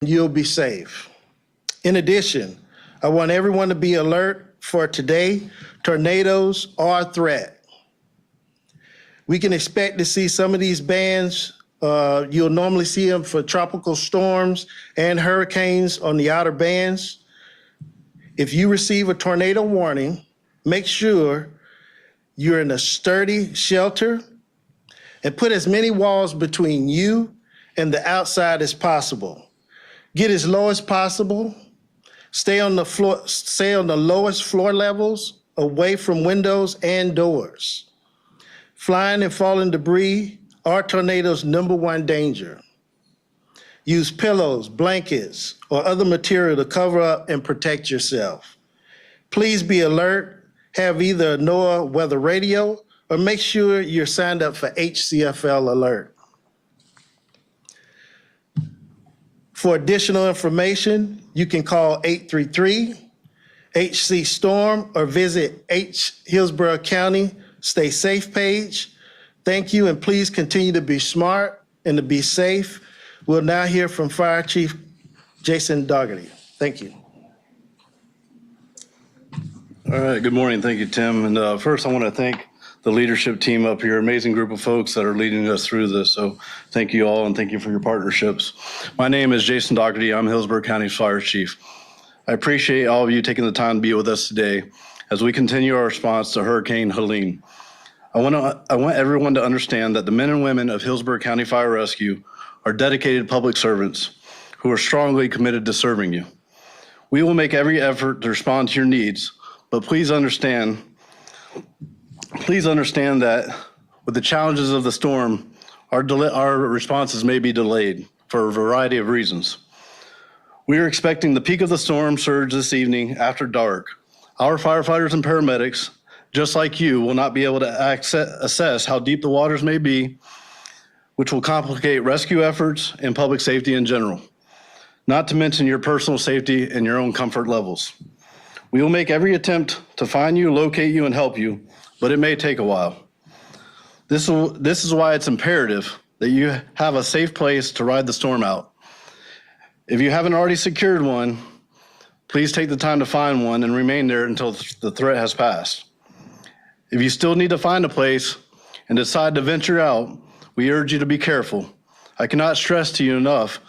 you'll be safe. In addition, I want everyone to be alert for today. Tornadoes are a threat. We can expect to see some of these bands. You'll normally see them for tropical storms and hurricanes on the outer bands. If you receive a tornado warning, make sure you're in a sturdy shelter and put as many walls between you and the outside as possible. Get as low as possible. Stay on the lowest floor levels, away from windows and doors. Flying and falling debris are tornadoes' #1 danger. Use pillows, blankets, or other material to cover up and protect yourself. Please be alert, have either a NOAA weather radio, or make sure you're signed up for HCFL alert. For additional information, you can call 833-HC-STORM or visit Hillsborough County Stay Safe page. Thank you, and please continue to be smart and to be safe. We'll now hear from Fire Chief Jason Dougherty. Thank you. All right, good morning. Thank you, Tim. And first, I want to thank the leadership team up here, amazing group of folks that are leading us through this. So thank you all, and thank you for your partnerships. My name is Jason Dougherty. I'm Hillsborough County Fire Chief. I appreciate all of you taking the time to be with us today as we continue our response to Hurricane Helene. I want everyone to understand that the men and women of Hillsborough County Fire Rescue are dedicated public servants who are strongly committed to serving you. We will make every effort to respond to your needs, but please understand that with the challenges of the storm, our responses may be delayed for a variety of reasons. We are expecting the peak of the storm surge this evening after dark. Our firefighters and paramedics, just like you, will not be able to assess how deep the waters may be, which will complicate rescue efforts and public safety in general, not to mention your personal safety and your own comfort levels. We will make every attempt to find you, locate you, and help you, but it may take a while. This is why it's imperative that you have a safe place to ride the storm out. If you haven't already secured one, please take the time to find one and remain there until the threat has passed. If you still need to find a place and decide to venture out, we urge you to be careful. I cannot stress to you enough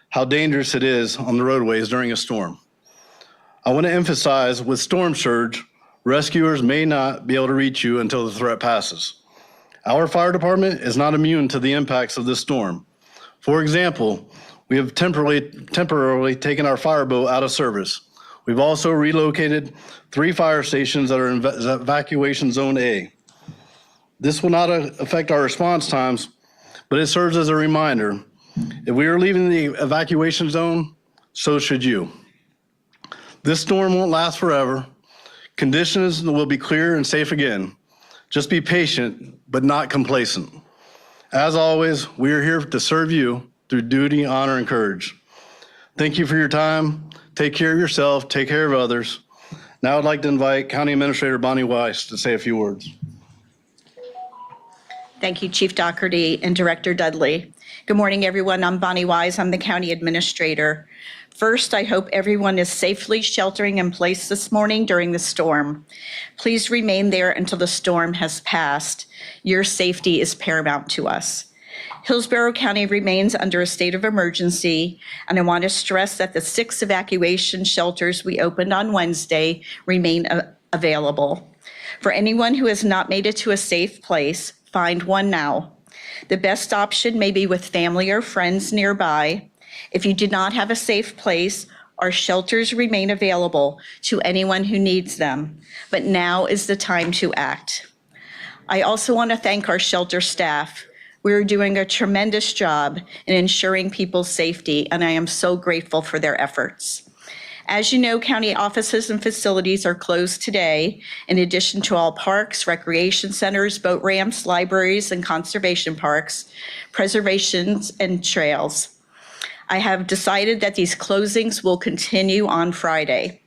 how dangerous it is on the roadways during a storm. I want to emphasize, with storm surge, rescuers may not be able to reach you until the threat passes. Our fire department is not immune to the impacts of this storm. For example, we have temporarily taken our fireboat out of service. We've also relocated 3 fire stations that are in evacuation zone A. This will not affect our response times, but it serves as a reminder. If we are leaving the evacuation zone, so should you. This storm won't last forever. Conditions will be clear and safe again. Just be patient, but not complacent. As always, we are here to serve you through duty, honor, and courage. Thank you for your time. Take care of yourself, take care of others. Now I'd like to invite County Administrator Bonnie Weiss to say a few words. Thank you, Chief Dougherty and Director Dudley. Good morning, everyone. I'm Bonnie Wise. I'm the County Administrator. First, I hope everyone is safely sheltering in place this morning during the storm. Please remain there until the storm has passed. Your safety is paramount to us. Hillsborough County remains under a state of emergency, and I want to stress that the 6 evacuation shelters we opened on Wednesday remain available. For anyone who has not made it to a safe place, find one now. The best option may be with family or friends nearby. If you did not have a safe place, our shelters remain available to anyone who needs them, but now is the time to act. I also want to thank our shelter staff. We're doing a tremendous job in ensuring people's safety, and I am so grateful for their efforts. As you know, county offices and facilities are closed today, in addition to all parks, recreation centers, boat ramps, libraries, and conservation parks, preservations, and trails. I have decided that these closings will continue on Friday.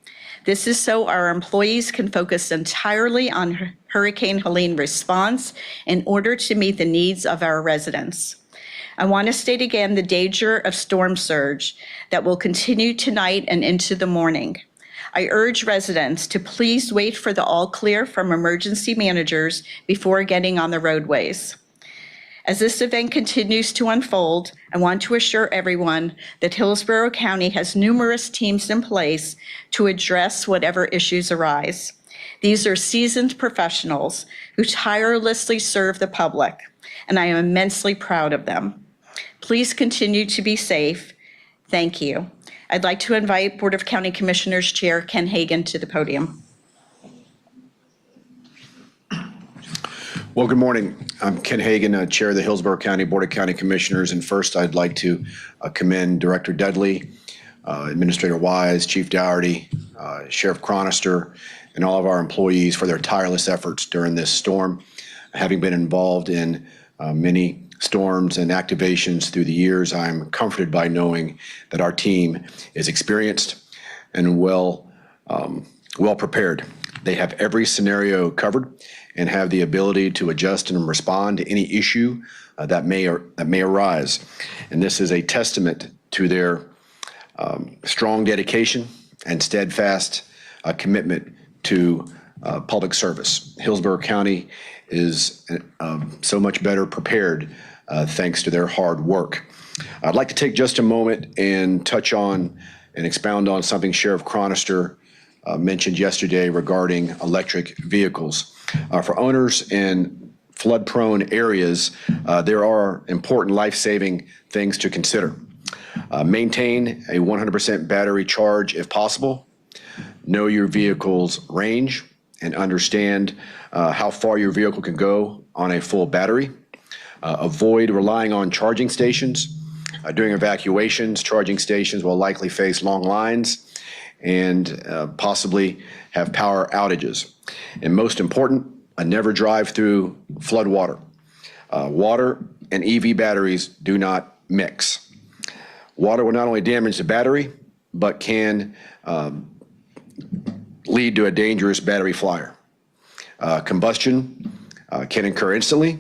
This is so our employees can focus entirely on Hurricane Helene response in order to meet the needs of our residents. I want to state again the danger of storm surge that will continue tonight and into the morning. I urge residents to please wait for the all clear from emergency managers before getting on the roadways. As this event continues to unfold, I want to assure everyone that Hillsborough County has numerous teams in place to address whatever issues arise. These are seasoned professionals who tirelessly serve the public, and I am immensely proud of them. Please continue to be safe. Thank you. I'd like to invite Board of County Commissioners Chair Ken Hagan to the podium. Well, good morning. I'm Ken Hagan, Chair of the Hillsborough County Board of County Commissioners. And first, I'd like to commend Director Dudley, Administrator Wise, Chief Dougherty, Sheriff Chronister, and all of our employees for their tireless efforts during this storm. Having been involved in many storms and activations through the years, I'm comforted by knowing that our team is experienced and well prepared. They have every scenario covered and have the ability to adjust and respond to any issue that may arise. And this is a testament to their strong dedication and steadfast commitment to public service. Hillsborough County is so much better prepared thanks to their hard work. I'd like to take just a moment and touch on and expound on something Sheriff Chronister mentioned yesterday regarding electric vehicles. For owners in flood-prone areas, there are important life-saving things to consider. Maintain a 100% battery charge if possible. Know your vehicle's range and understand how far your vehicle can go on a full battery. Avoid relying on charging stations. During evacuations, charging stations will likely face long lines and possibly have power outages. And most important, never drive through flood water. Water and EV batteries do not mix. Water will not only damage the battery, but can lead to a dangerous battery flyer. Combustion can occur instantly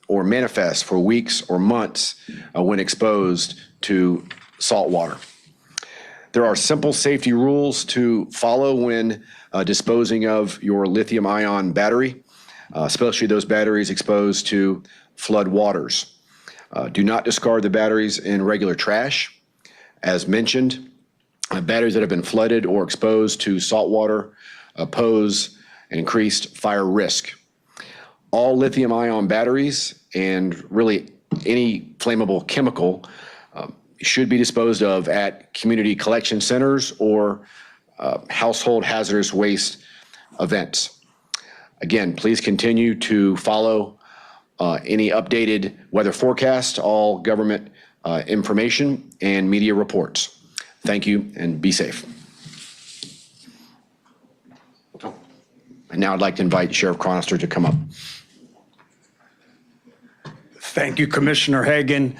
or manifest for weeks or months when exposed to salt water. There are simple safety rules to follow when disposing of your lithium-ion battery, especially those batteries exposed to flood waters. Do not discard the batteries in regular trash. As mentioned, batteries that have been flooded or exposed to salt water pose an increased fire risk. All lithium-ion batteries and really any flammable chemical should be disposed of at community collection centers or household hazardous waste events. Again, please continue to follow any updated weather forecast, all government information, and media reports. Thank you, and be safe. And now I'd like to invite Sheriff Chronister to come up. Thank you, Commissioner Hagan.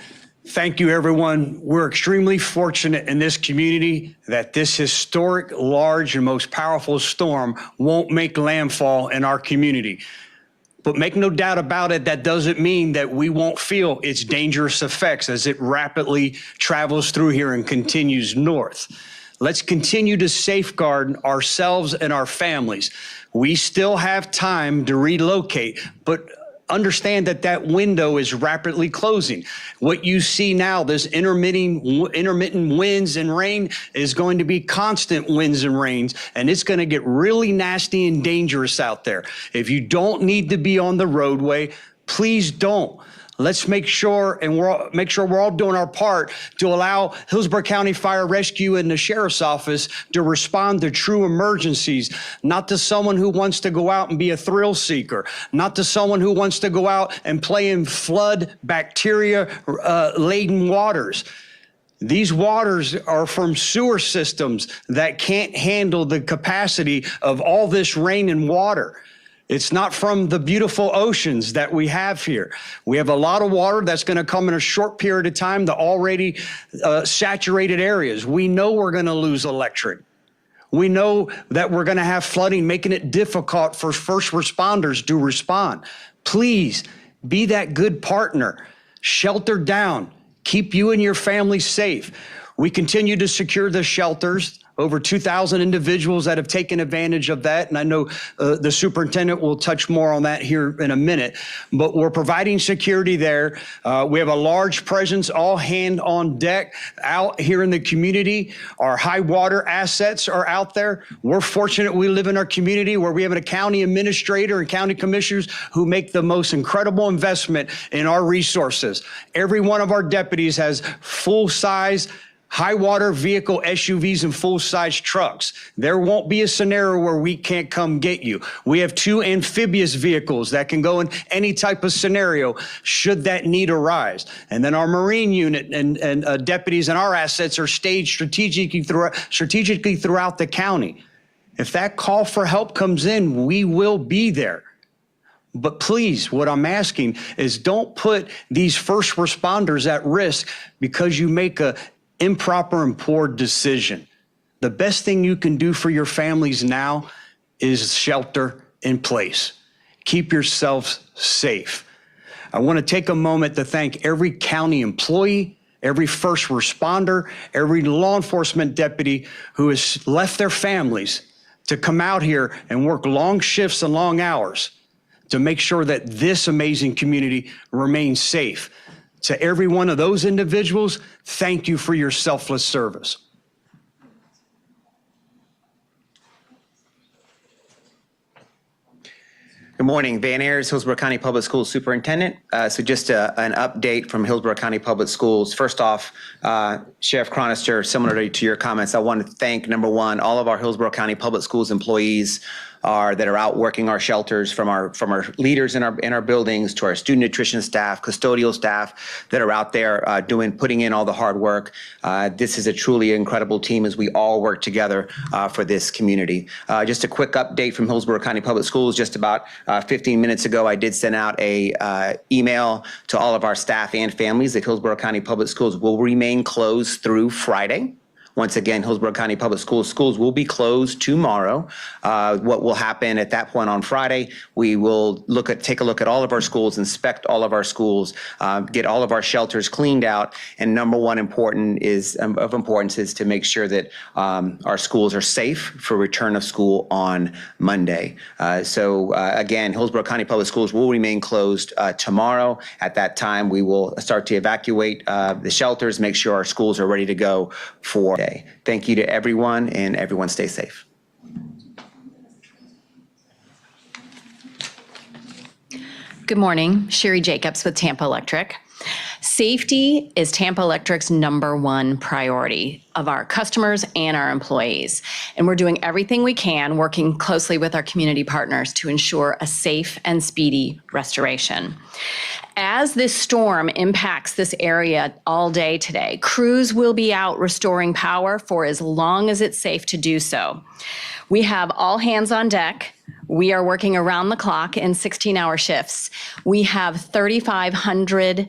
Thank you, everyone. We're extremely fortunate in this community that this historic, large, and most powerful storm won't make landfall in our community. But make no doubt about it, that doesn't mean that we won't feel its dangerous effects as it rapidly travels through here and continues north. Let's continue to safeguard ourselves and our families. We still have time to relocate, but understand that that window is rapidly closing. What you see now, this intermittent winds and rain, is going to be constant winds and rains, and it's going to get really nasty and dangerous out there. If you don't need to be on the roadway, please don't. Let's make sure we're all doing our part to allow Hillsborough County Fire Rescue and the Sheriff's Office to respond to true emergencies, not to someone who wants to go out and be a thrill seeker, not to someone who wants to go out and play in flood bacteria laden waters. These waters are from sewer systems that can't handle the capacity of all this rain and water. It's not from the beautiful oceans that we have here. We have a lot of water that's going to come in a short period of time to already saturated areas. We know we're going to lose electric. We know that we're going to have flooding, making it difficult for first responders to respond. Please be that good partner. Shelter down. Keep you and your family safe. We continue to secure the shelters. Over 2,000 individuals that have taken advantage of that. And I know the superintendent will touch more on that here in a minute. But we're providing security there. We have a large presence, all hand on deck out here in the community. Our high water assets are out there. We're fortunate we live in our community where we have a county administrator and county commissioners who make the most incredible investment in our resources. Every one of our deputies has full-size high water vehicle SUVs and full-size trucks. There won't be a scenario where we can't come get you. We have 2 amphibious vehicles that can go in any type of scenario should that need arise. And then our Marine unit and deputies and our assets are staged strategically throughout the county. If that call for help comes in, we will be there. But please, what I'm asking is don't put these first responders at risk because you make a improper and poor decision. The best thing you can do for your families now is shelter in place. Keep yourselves safe. I want to take a moment to thank every county employee, every first responder, every law enforcement deputy who has left their families to come out here and work long shifts and long hours to make sure that this amazing community remains safe. To every one of those individuals, thank you for your selfless service. Good morning, Van Ayers, Hillsborough County Public Schools Superintendent. So just an update from Hillsborough County Public Schools. First off, Sheriff Chronister, similarly to your comments, I want to thank, number one, all of our Hillsborough County Public Schools employees that are out working our shelters, from our leaders in our buildings to our student nutrition staff, custodial staff that are out there putting in all the hard work. This is a truly incredible team as we all work together for this community. Just a quick update from Hillsborough County Public Schools. Just about 15 minutes ago, I did send out a email to all of our staff and families that Hillsborough County Public Schools will remain closed through Friday. Once again, Hillsborough County Public Schools will be closed tomorrow. What will happen at that point on Friday, we will take a look at all of our schools, inspect all of our schools, get all of our shelters cleaned out, and number one importance is to make sure that our schools are safe for return of school on Monday. Again, Hillsborough County Public Schools will remain closed tomorrow. At that time, we will start to evacuate the shelters, make sure our schools are ready to go for day. Thank you to everyone, and everyone stay safe. Good morning, Sherry Jacobs with Tampa Electric. Safety is Tampa Electric's #1 priority of our customers and our employees. And we're doing everything we can, working closely with our community partners to ensure a safe and speedy restoration. As this storm impacts this area all day today, crews will be out restoring power for as long as it's safe to do so. We have all hands on deck. We are working around the clock in 16-hour shifts. We have 3,500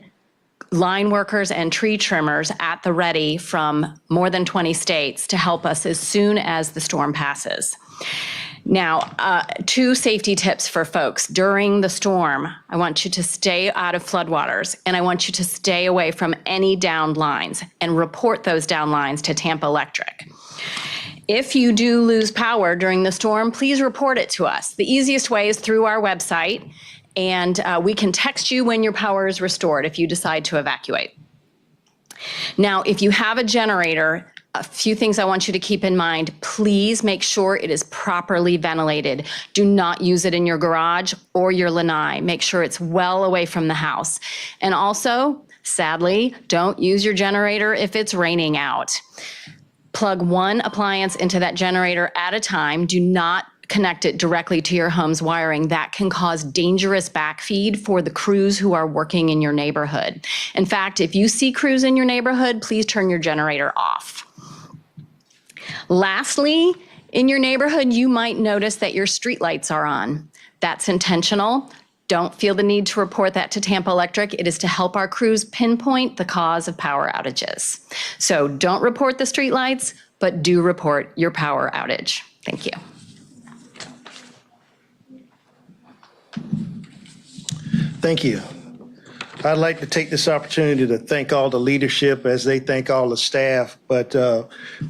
line workers and tree trimmers at the ready from more than 20 states to help us as soon as the storm passes. Now, 2 safety tips for folks. During the storm, I want you to stay out of floodwaters, and I want you to stay away from any downed lines and report those downed lines to Tampa Electric. If you do lose power during the storm, please report it to us. The easiest way is through our website, and we can text you when your power is restored if you decide to evacuate. Now, if you have a generator, a few things I want you to keep in mind. Please make sure it is properly ventilated. Do not use it in your garage or your lanai. Make sure it's well away from the house. And also, sadly, don't use your generator if it's raining out. Plug one appliance into that generator at a time. Do not connect it directly to your home's wiring. That can cause dangerous backfeed for the crews who are working in your neighborhood. In fact, if you see crews in your neighborhood, please turn your generator off. Lastly, in your neighborhood, you might notice that your streetlights are on. That's intentional. Don't feel the need to report that to Tampa Electric. It is to help our crews pinpoint the cause of power outages. So don't report the streetlights, but do report your power outage. Thank you. Thank you. I'd like to take this opportunity to thank all the leadership as they thank all the staff, but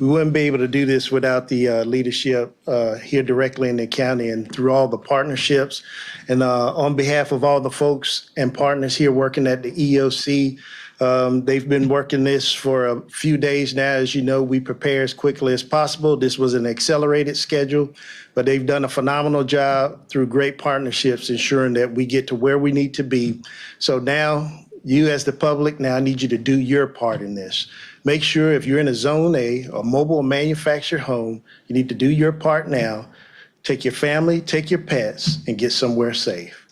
we wouldn't be able to do this without the leadership here directly in the county and through all the partnerships. And on behalf of all the folks and partners here working at the EOC, they've been working this for a few days now. As you know, we prepare as quickly as possible. This was an accelerated schedule, but they've done a phenomenal job through great partnerships ensuring that we get to where we need to be. So now, you as the public, now I need you to do your part in this. Make sure if you're in a Zone A, a mobile or manufactured home, you need to do your part now. Take your family, take your pets, and get somewhere safe.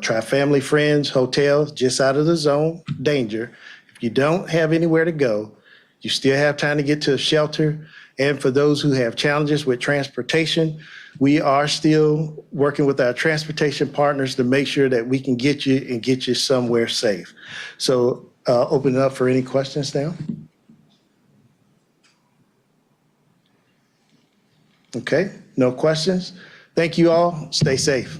Try family, friends, hotels, just out of the zone, danger. If you don't have anywhere to go, you still have time to get to a shelter. And for those who have challenges with transportation, we are still working with our transportation partners to make sure that we can get you somewhere safe. So open it up for any questions now. Okay, no questions. Thank you all. Stay safe.